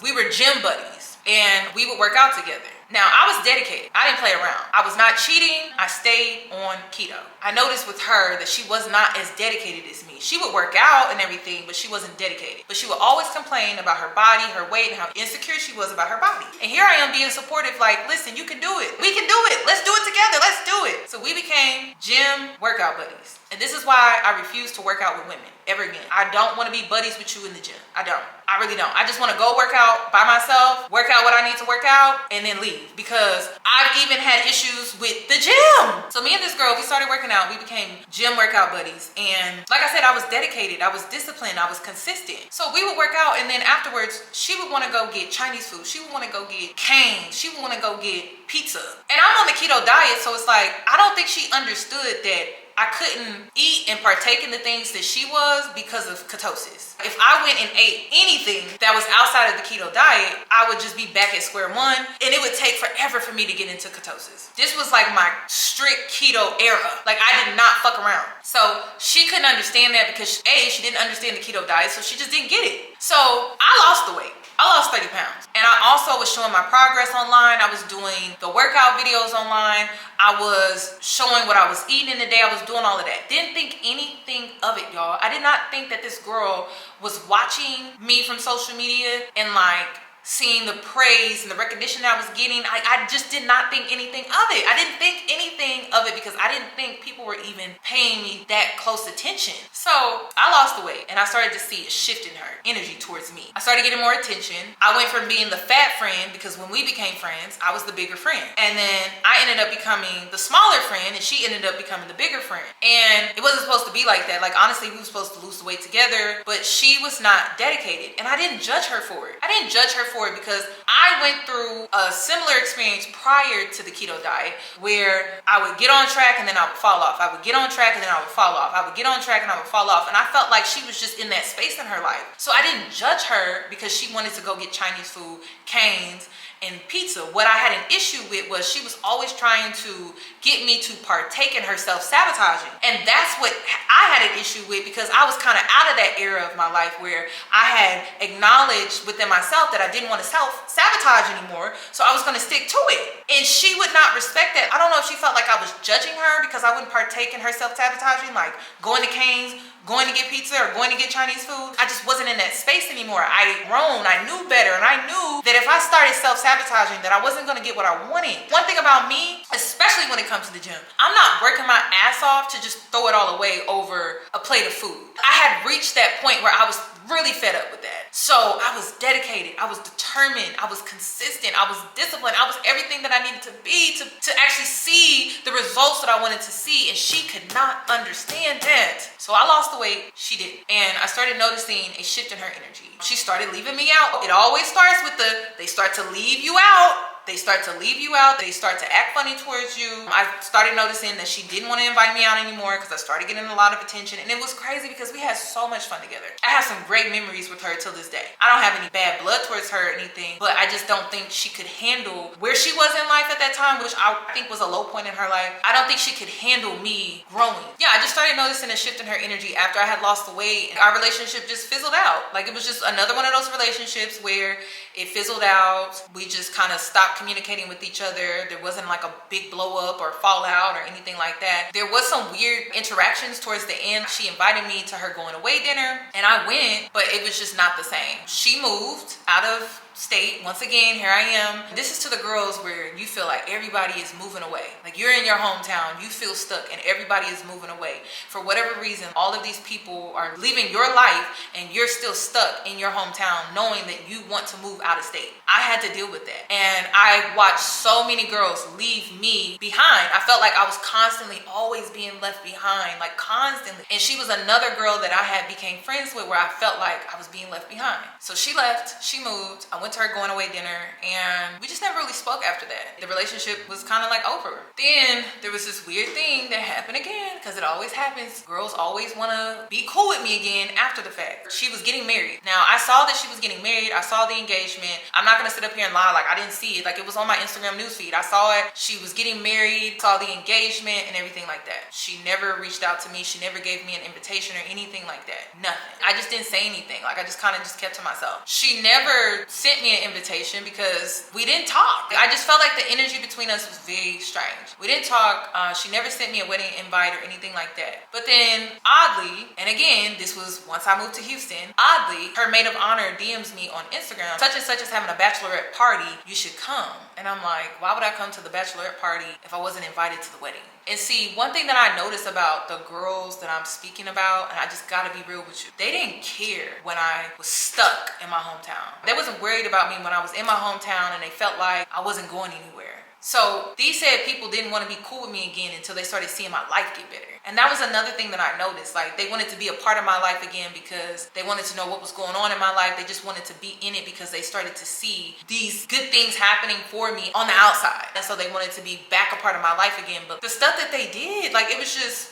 we were gym buddies, and we would work out together. Now, I was dedicated. I didn't play around. I was not cheating. I stayed on keto. I noticed with her that she was not as dedicated as me. She would work out and everything, but she wasn't dedicated. But she would always complain about her body, her weight, and how insecure she was about her body. And here I am being supportive, like, listen, you can do it. We can do it. Let's do it together. Let's do it. So we became gym workout buddies. And this is why I refuse to work out with women ever again. I don't want to be buddies with you in the gym. I don't. I really don't. I just want to go work out by myself, work out what I need to work out, and then leave. Because I've even had issues with the gym. So me and this girl, we started working out. We became gym workout buddies. And like I said, I was dedicated. I was disciplined. I was consistent. So we would work out, and then afterwards, she would want to go get Chinese food. She would want to go get canes. She would want to go get pizza. And I'm on the keto diet, so it's like, I don't think she understood that I couldn't eat and partake in the things that she was because of ketosis. If I went and ate anything that was outside of the keto diet, I would just be back at square one, and it would take forever for me to get into ketosis. This was like my strict keto era. Like, I did not fuck around. So she couldn't understand that because A, she didn't understand the keto diet, so she just didn't get it. So I lost the weight. I lost 30 pounds. And I also was showing my progress online. I was doing the workout videos online. I was showing what I was eating in the day. I was doing all of that. Didn't think anything of it, y'all. I did not think that this girl was watching me from social media and like seeing the praise and the recognition that I was getting. I just did not think anything of it. I didn't think anything of it because I didn't think people were even paying me that close attention. So I lost the weight and I started to see a shift in her energy towards me. I started getting more attention. I went from being the fat friend, because when we became friends, I was the bigger friend. And then I ended up becoming the smaller friend, and she ended up becoming the bigger friend. And it wasn't supposed to be like that. Like, honestly, we were supposed to lose the weight together, but she was not dedicated. And I didn't judge her for it. I didn't judge her for it because I went through a similar experience prior to the keto diet where I would get on track and then I would fall off. I would get on track and then I would fall off. I would get on track and I would fall off. And I felt like she was just in that space in her life. So I didn't judge her because she wanted to go get Chinese food, canes, and pizza. What I had an issue with was she was always trying to get me to partake in her self-sabotaging. And that's what I had an issue with, because I was kind of out of that era of my life where I had acknowledged within myself that I didn't want to self-sabotage anymore. So I was going to stick to it. And she would not respect that. I don't know if she felt like I was judging her because I wouldn't partake in her self-sabotaging, like going to Cane's, going to get pizza, or going to get Chinese food. I just wasn't in that space anymore. I had grown, I knew better, and I knew that if I started self-sabotaging that I wasn't gonna get what I wanted. One thing about me, especially when it comes to the gym, I'm not working my ass off to just throw it all away over a plate of food. I had reached that point where I was really fed up with that. So I was dedicated, I was determined, I was consistent, I was disciplined, I was everything that I needed to be to actually see the results that I wanted to see, and she could not understand that. So I lost the weight, she did. And I started noticing a shift in her energy. She started leaving me out. It always starts with they start to leave you out. They start to leave you out. They start to act funny towards you. I started noticing that she didn't want to invite me out anymore because I started getting a lot of attention. And it was crazy because we had so much fun together. I have some great memories with her till this day. I don't have any bad blood towards her or anything, but I just don't think she could handle where she was in life at that time, which I think was a low point in her life. I don't think she could handle me growing. Yeah, I just started noticing a shift in her energy after I had lost the weight. Our relationship just fizzled out. Like, it was just another one of those relationships where it fizzled out. We just kind of stopped communicating with each other. There wasn't like a big blow up or fallout or anything like that. There was some weird interactions towards the end. She invited me to her going away dinner, and I went, but it was just not the same. She moved out of state. Once again, here I am. This is to the girls where you feel like everybody is moving away. Like, you're in your hometown, you feel stuck, and everybody is moving away. For whatever reason, all of these people are leaving your life, and you're still stuck in your hometown knowing that you want to move out of state. I had to deal with that. And I watched so many girls leave me behind. I felt like I was constantly always being left behind, like constantly. And she was another girl that I had became friends with where I felt like I was being left behind. So she left, she moved, I went to her going away dinner, and we just never really spoke after that. The relationship was kind of like over. Then there was this weird thing that happened again, because it always happens. Girls always want to be cool with me again after the fact. She was getting married. Now, I saw that she was getting married. I saw the engagement. I'm not going to sit up here and lie like I didn't see it. Like, it was on my Instagram newsfeed. I saw it. She was getting married, saw the engagement and everything like that. She never reached out to me. She never gave me an invitation or anything like that. Nothing. I just didn't say anything. Like, I just kind of just kept to myself. She never sent me an invitation because we didn't talk. I just felt like the energy between us was very strange. We didn't talk. She never sent me a wedding invite or anything like that. But then, oddly, and again, this was once I moved to Houston, oddly, her maid of honor DMs me on Instagram, such and such is having a bachelorette party, you should come. And I'm like, why would I come to the bachelorette party if I wasn't invited to the wedding? And see, one thing that I noticed about the girls that I'm speaking about, and I just gotta be real with you, they didn't care when I was stuck in my hometown. They wasn't worried about me when I was in my hometown, and they felt like I wasn't going anywhere. So these said people didn't want to be cool with me again until they started seeing my life get better. And that was another thing that I noticed. Like, they wanted to be a part of my life again because they wanted to know what was going on in my life. They just wanted to be in it because they started to see these good things happening for me on the outside. And so they wanted to be back a part of my life again. But the stuff that they did, like, it was just,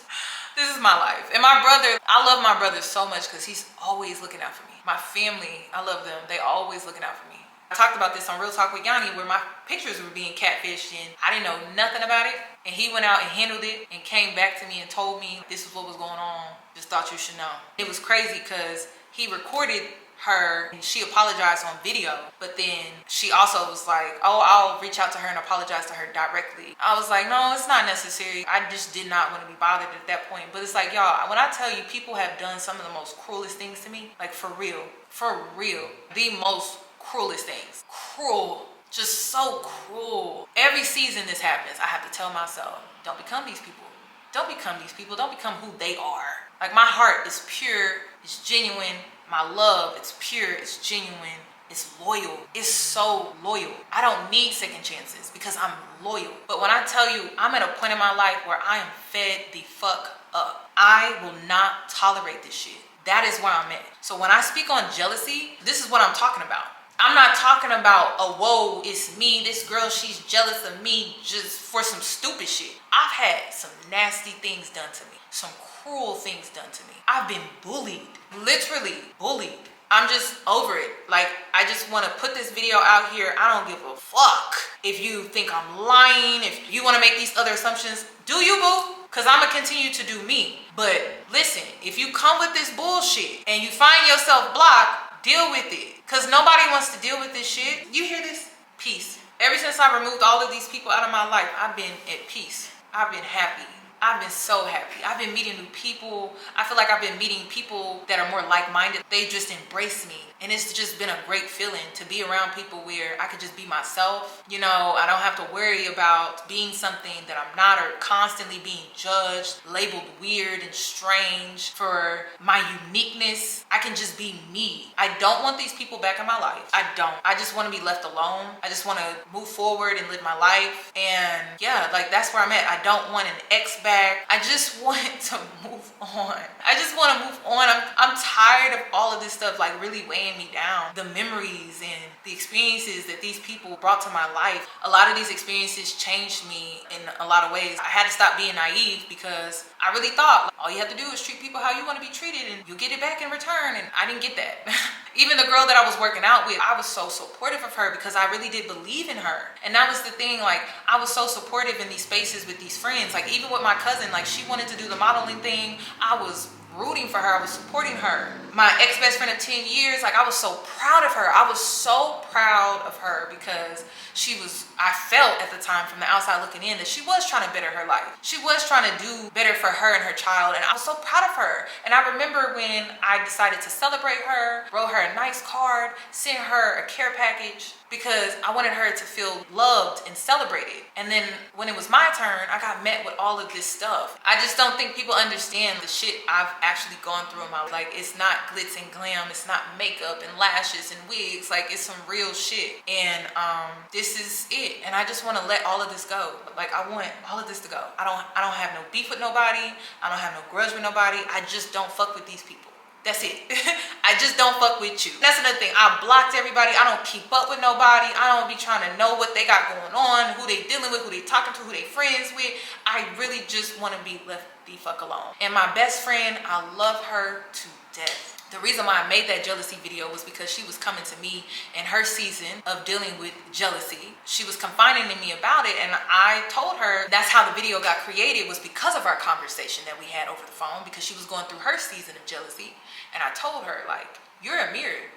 this is my life. And my brother, I love my brother so much because he's always looking out for me. My family, I love them. They always looking out for me. I talked about this on Real Talk with Yanni where my pictures were being catfished and I didn't know nothing about it. And he went out and handled it and came back to me and told me this is what was going on. Just thought you should know. It was crazy because he recorded her and she apologized on video, but then she also was like, oh, I'll reach out to her and apologize to her directly. I was like, no, it's not necessary. I just did not want to be bothered at that point. But it's like, y'all, when I tell you people have done some of the most cruelest things to me, like for real, the most cruelest things. Cruel. Just so cruel. Every season this happens, I have to tell myself, don't become these people. Don't become these people. Don't become who they are. Like, my heart is pure. It's genuine. My love, it's pure. It's genuine. It's loyal. It's so loyal. I don't need second chances because I'm loyal. But when I tell you, I'm at a point in my life where I am fed the fuck up. I will not tolerate this shit. That is where I'm at. So when I speak on jealousy, this is what I'm talking about. I'm not talking about, oh, whoa, it's me, this girl, she's jealous of me just for some stupid shit. I've had some nasty things done to me, some cruel things done to me. I've been bullied, literally bullied. I'm just over it. Like, I just want to put this video out here. I don't give a fuck if you think I'm lying, if you want to make these other assumptions. Do you, boo? Because I'm going to continue to do me. But listen, if you come with this bullshit and you find yourself blocked, deal with it. Because nobody wants to deal with this shit. You hear this? Peace. Ever since I removed all of these people out of my life, I've been at peace. I've been happy. I've been so happy. I've been meeting new people. I feel like I've been meeting people that are more like-minded. They just embrace me. And it's just been a great feeling to be around people where I could just be myself. You know, I don't have to worry about being something that I'm not, or constantly being judged, labeled weird and strange for my uniqueness. I can just be me. I don't want these people back in my life. I don't. I just want to be left alone. I just want to move forward and live my life. And yeah, like that's where I'm at. I don't want an ex back. I just want to move on. I just want to move on. I'm tired of all of this stuff like really weighing me down. The memories and the experiences that these people brought to my life. A lot of these experiences changed me in a lot of ways. I had to stop being naive because I really thought all you have to do is treat people how you want to be treated and you'll get it back in return. And I didn't get that. Even the girl that I was working out with, I was so supportive of her because I really did believe in her. And that was the thing, like I was so supportive in these spaces with these friends. Like even with my cousin, like she wanted to do the modeling thing. I was rooting for her. I was supporting her. My ex-best friend of 10 years, like I was so proud of her. I was so proud of her because I felt at the time from the outside looking in that she was trying to better her life. She was trying to do better for her and her child. And I was so proud of her. And I remember when I decided to celebrate her, wrote her a nice card, sent her a care package because I wanted her to feel loved and celebrated. And then when it was my turn, I got met with all of this stuff. I just don't think people understand the shit I've actually gone through in my life. Like it's not glitz and glam. It's not makeup and lashes and wigs. Like it's some real shit. And this is it. And I just want to let all of this go. Like I want all of this to go. I don't have no beef with nobody. I don't have no grudge with nobody. I just don't fuck with these people. That's it. I just don't fuck with you. That's another thing. I blocked everybody. I don't keep up with nobody. I don't be trying to know what they got going on, who they dealing with, who they talking to, who they friends with. I really just want to be left the fuck alone. And my best friend, I love her to death. The reason why I made that jealousy video was because she was coming to me in her season of dealing with jealousy. She was confiding in me about it, and I told her that's how the video got created, was because of our conversation that we had over the phone, because she was going through her season of jealousy. And I told her, like, you're a mirror.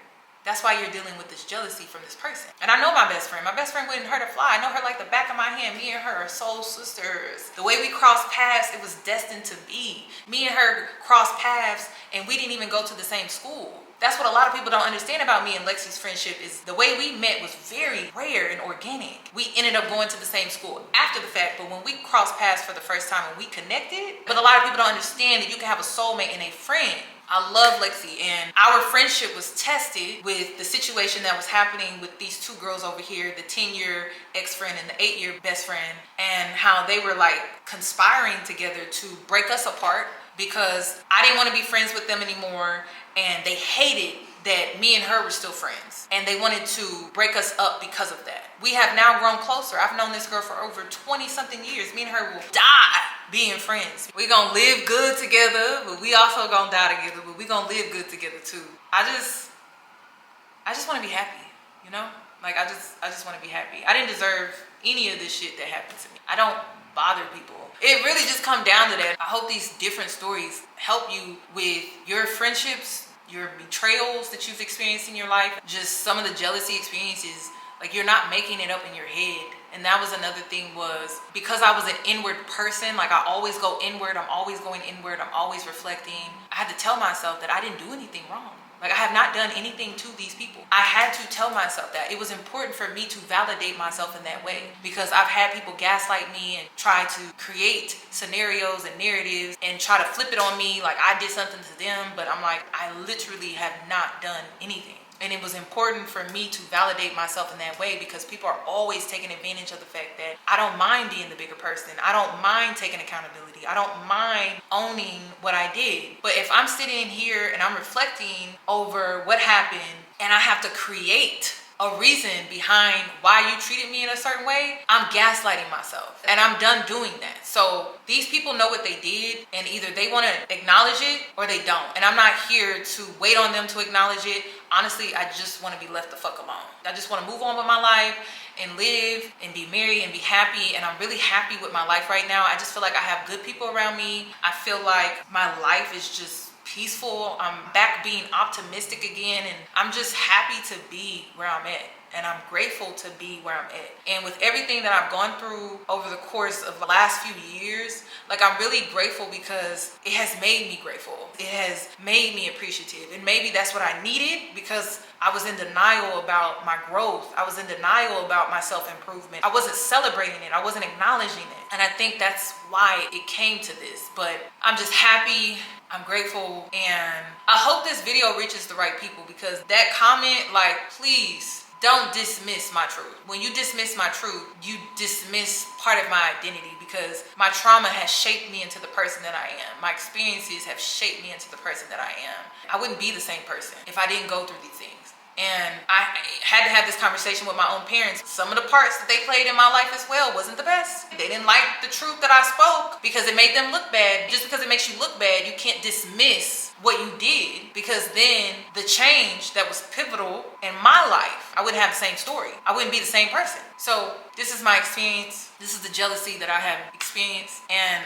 That's why you're dealing with this jealousy from this person. And I know my best friend. My best friend wouldn't hurt a fly. I know her like the back of my hand. Me and her are soul sisters. The way we crossed paths, it was destined to be. Me and her crossed paths, and we didn't even go to the same school. That's what a lot of people don't understand about me and Lexi's friendship, is the way we met was very rare and organic. We ended up going to the same school after the fact, but when we crossed paths for the first time and we connected, but a lot of people don't understand that you can have a soulmate and a friend. I love Lexi, and our friendship was tested with the situation that was happening with these two girls over here, the 10-year ex-friend and the 8-year best friend, and how they were like conspiring together to break us apart because I didn't want to be friends with them anymore, and they hated that me and her were still friends, and they wanted to break us up because of that. We have now grown closer. I've known this girl for over 20 something years. Me and her will die being friends. We gonna live good together, but we also gonna die together, but we gonna live good together too. I just want to be happy, you know? Like I just want to be happy. I didn't deserve any of this shit that happened to me. I don't bother people. It really just come down to that. I hope these different stories help you with your friendships, your betrayals that you've experienced in your life, just some of the jealousy experiences. Like you're not making it up in your head. And that was another thing, was because I was an inward person, like I always go inward, I'm always going inward, I'm always reflecting. I had to tell myself that I didn't do anything wrong. Like I have not done anything to these people. I had to tell myself that. It was important for me to validate myself in that way, because I've had people gaslight me and try to create scenarios and narratives and try to flip it on me like I did something to them, but I'm like, I literally have not done anything. And it was important for me to validate myself in that way, because people are always taking advantage of the fact that I don't mind being the bigger person. I don't mind taking accountability. I don't mind owning what I did. But if I'm sitting here and I'm reflecting over what happened and I have to create a reason behind why you treated me in a certain way, I'm gaslighting myself, and I'm done doing that. So these people know what they did, and either they want to acknowledge it or they don't. And I'm not here to wait on them to acknowledge it. honestly, I just want to be left the fuck alone. I just want to move on with my life and live and be married and be happy. And I'm really happy with my life right now. I just feel like I have good people around me. I feel like my life is just peaceful. I'm back being optimistic again, and I'm just happy to be where I'm at. And I'm grateful to be where I'm at. And with everything that I've gone through over the course of the last few years, like, I'm really grateful because it has made me grateful. It has made me appreciative. And maybe that's what I needed, because I was in denial about my growth. I was in denial about my self-improvement. I wasn't celebrating it. I wasn't acknowledging it. And I think that's why it came to this. But I'm just happy. I'm grateful. And I hope this video reaches the right people, because that comment, like, please don't dismiss my truth. When you dismiss my truth, you dismiss part of my identity, because my trauma has shaped me into the person that I am. My experiences have shaped me into the person that I am. I wouldn't be the same person if I didn't go through these things. And I had to have this conversation with my own parents. Some of the parts that they played in my life as well wasn't the best. They didn't like the truth that I spoke because it made them look bad. Just because it makes you look bad, you can't dismiss what you did, because then the change that was pivotal in my life, I wouldn't have the same story. I wouldn't be the same person. So this is my experience. This is the jealousy that I have experienced. And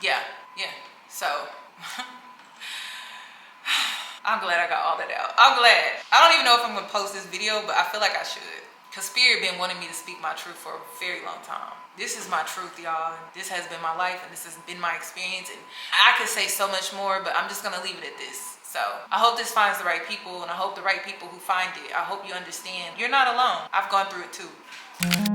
yeah. So I'm glad I got all that out. I'm glad. I don't even know if I'm gonna post this video, but I feel like I should. Cause Spirit been wanting me to speak my truth for a very long time. This is my truth, y'all. This has been my life, and this has been my experience. And I could say so much more, but I'm just gonna leave it at this. So I hope this finds the right people, and I hope the right people who find it, I hope you understand you're not alone. I've gone through it too.